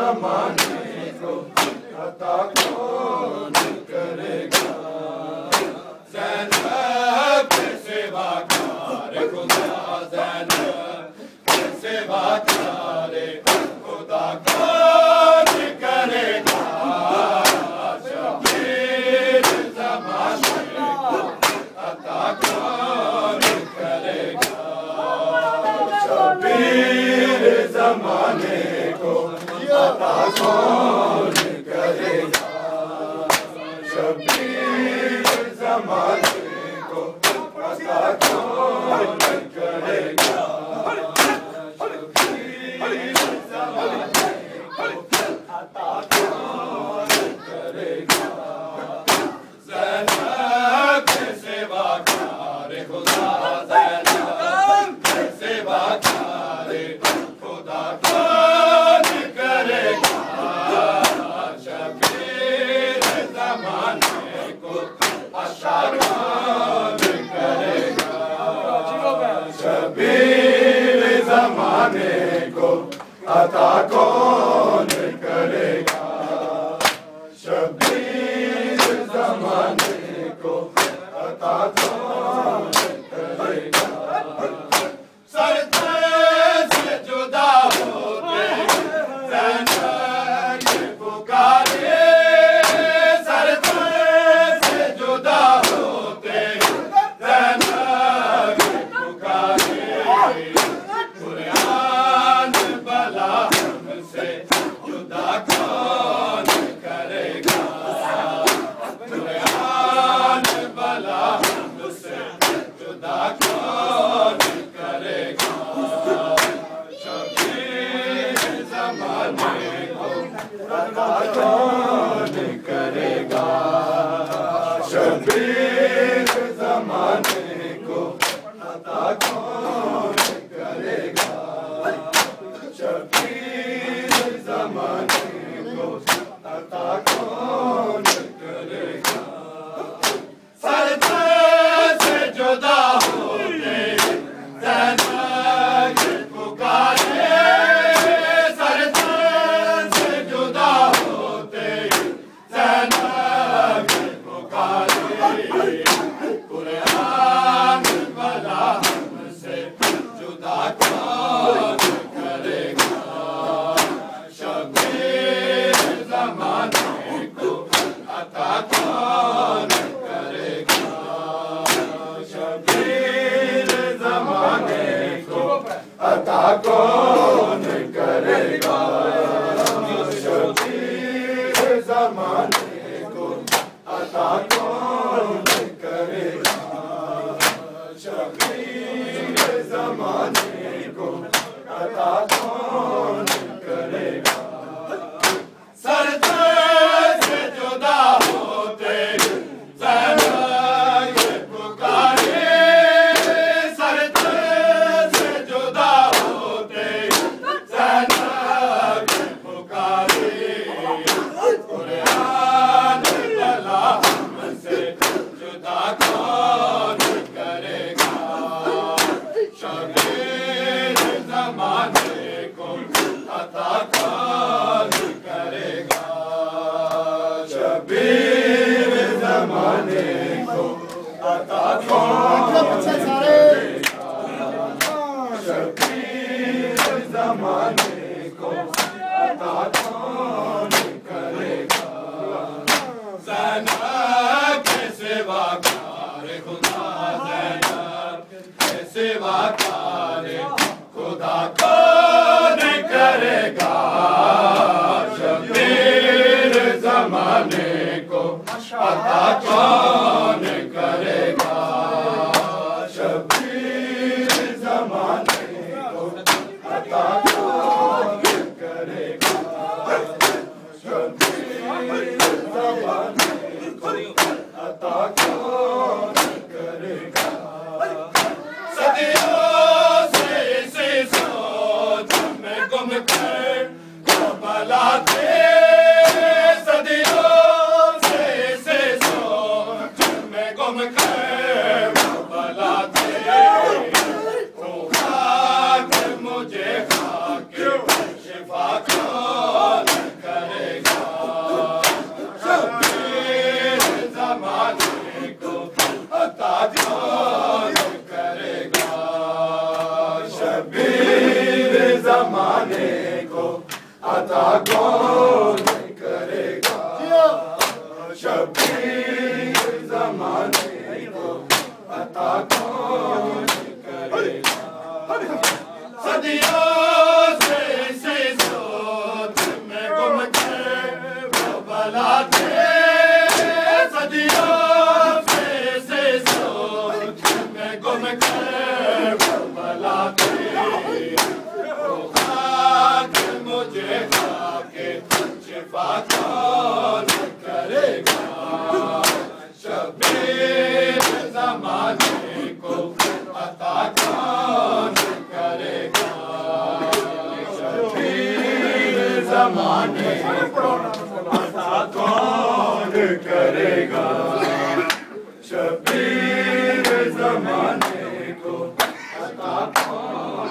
जमाने को अता कौन करेगा। ज़ैनब के सिवा कार खुदा, ज़ैनब के सिवा कार खुदा कौन करेगा। शबीर ज़माने को अता कौन करेगा। शबीर ज़माने को अता कौन करेगा। शबीर ज़माने को अता कौन करेगा। शबीर ज़माने को अता कौन करेगा। ज़ैनब के सिवा कार खुदा, ज़ैनब के सिवा कार खुदा कौन करेगा। शबीर ज़माने को अता कौन करेगा। शबीर ज़माने को अता कौन करेगा। शबीर ज़माने को अता कौन करेगा। सरदार से जुदा होते ज़ैनब के पुकारे, सरदार से जुदा होते ज़ैनब के पुकारे। कुरान भला हमसे जुदा कौन करेगा। कुरान भला हमसे जुदा कौन करेगा। शबीर ज़माने को अता कौन करेगा। शबीर ज़माने को अता कौन करेगा। शबीर ज़माने को अता कौन करेगा। सरदार से जुदा होते ज़ैनब के पुकारे, सरदार से जुदा होते ज़ैनब के पुकारे। कुरान भला हमसे जुदा कौन करेगा। शबीर ज़माने को अता कौन करेगा। शबीर ज़माने को अता कौन करेगा। शबीर ज़माने को अता कौन करेगा। शबीर ज़माने को अता कौन करेगा। सरदार से जुदा होते ज़ैनब के पुकारे, सरदार से जुदा होते ज़ैनब के पुकारे। कुरान भला हमसे जुदा कौन करेगा। शबीर ज़माने को अता कौन करेगा। शबीर ज़माने को अता कौन करेगा। शबीर ज़माने को अता कौन करेगा। ज़ैनब के सिवा कार खुदा, ज़ैनब के सिवा कार खुदा कौन करेगा। शबीर ज़माने को अता कौन करेगा। शबीर ज़माने को अता कौन करेगा। शबीर ज़माने को अता कौन करेगा। सदियों से इसी सोच में गुम कर करबला थे, सदियों से इसी सोच में गुम कर करबला थे। ओ खाक मुझे खाक शिफा कौन अता कौन करेगा शबीर ज़माने को अता कौन करेगा सदियों से इसी सोच में गुम के बला थे सदियों से इसी सोच में गुम के बला थे मुझे खाके शिफा कौन करेगा शबीर ज़माने को अता कौन करेगा शबीर ज़माने को अता कौन करेगा शबीर ज़माने को अता कौन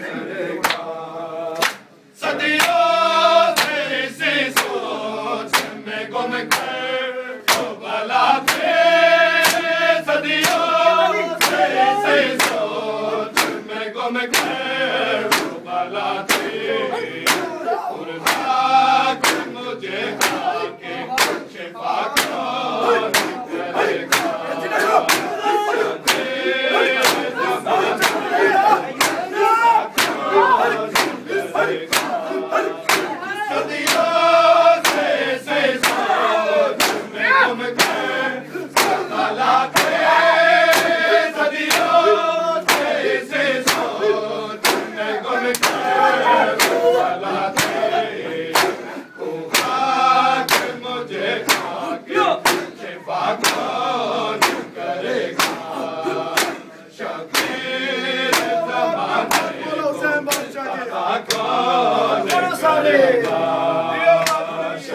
करेगा सदियों से इसी सोच में गुम कर तो भला थे सदियों से इसी सोच में गुम कर तो भला थे मुझे खाके शिफा कौन करेगा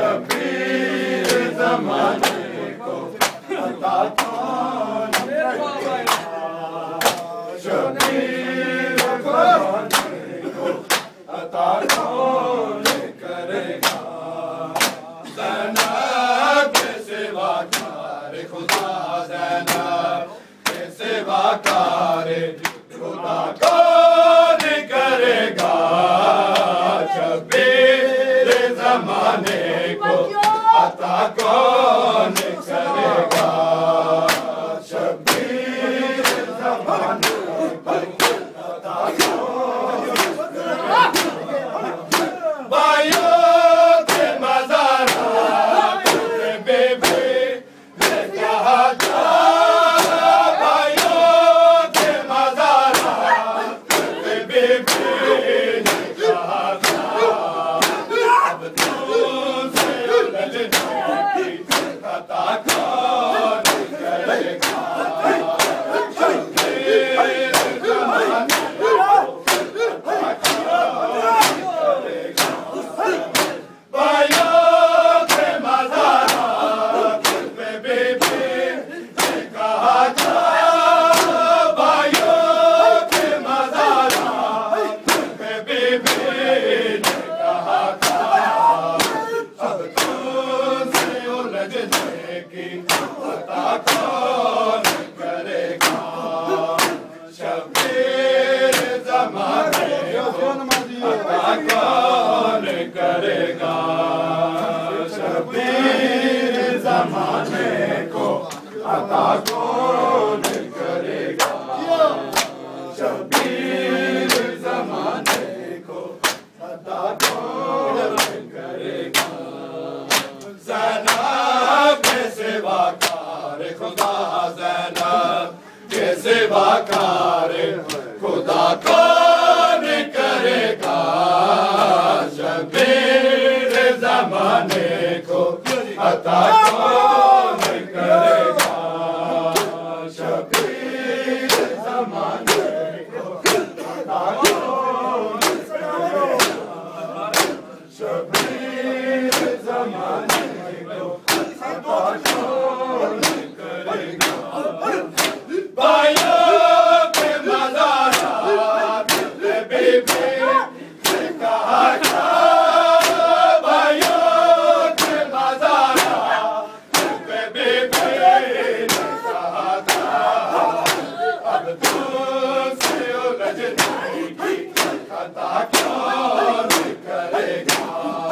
शबीर ज़माने को अता कौन करेगा शबीर ज़माने को अता कौन करेगा ज़ैनब के सेवाकार खुदा ज़ैनब के सेवाकार खुदा कौन करेगा शबीर ज़माने को अता कौन करेगा शबीर ज़माने को अता कौन करेगा भाइयों के मज़ारात पे बेबे ने कहा था भाइयों के मज़ारात पे बेबे ने कहा था अब तुमसे उलझने की अता कौन करेगा शबीर ज़माने को अता कौन करेगा भाइयों के मज़ारात पे बेबे ने कहा था भाइयों के मज़ारात पे बेबे ने कहा था अब तुमसे उलझने की अता कौन करेगा शबीर ज़माने को अता कौन करेगा शबीर ज़माने को अता कौन करेगा शबीर ज़माने को अता कौन करेगा ज़ैनब के सेवाकार खुदा ज़ैनब के सेवाकार खुदा कौन करेगा शबीर ज़माने को अता कौन करेगा शबीर ज़माने को अता कौन करेगा शबीर ज़माने को अता कौन करेगा भाइयों के मज़ारात पे बेबे ने कहा था भाइयों के मज़ारात पे बेबे ने कहा था अब तुमसे उलझने की अता कौन करेगा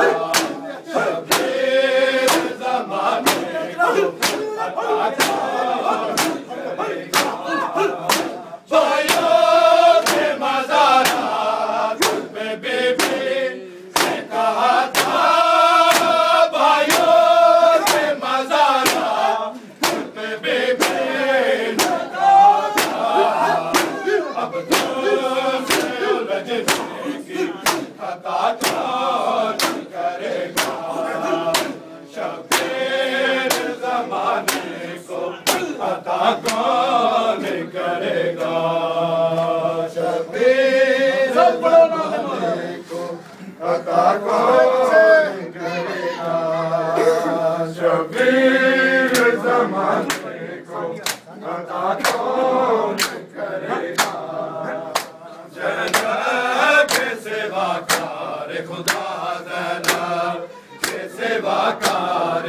सेवाकार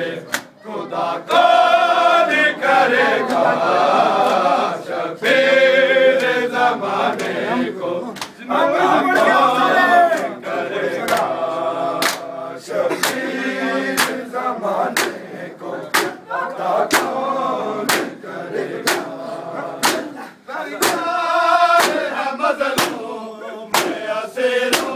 खुदा कौन करेगा शफीर ज़माने को करेगा शफीर ज़माने को खुदा कौन करेगा मज़लूम असीरों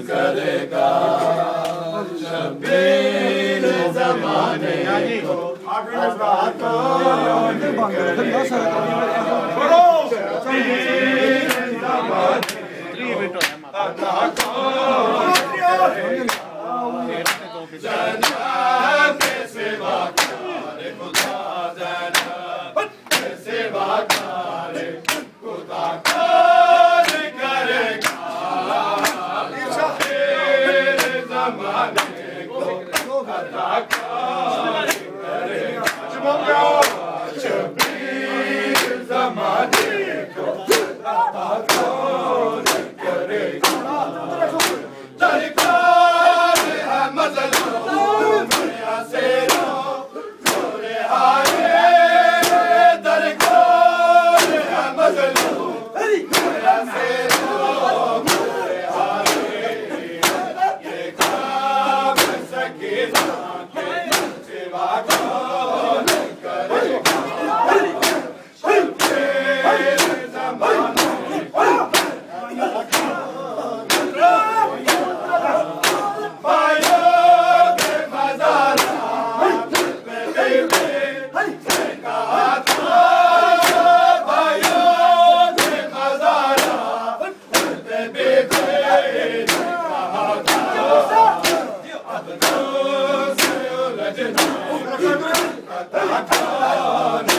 करेगा शबीर ज़माने को जनाब सेवाकार खुदा जनाब सेवाकार खुदा कौन करेगा ज़माने को खुदा कौन करेगा शबीर ज़माने को खुदा कौन करेगा दरकार है मज़लूम असीरों गोरे हारे दरकार है मज़लूम असीरों गोरे हारे ये काम सकीना के सिवा कौन करेगा शबीर ज़माने Kata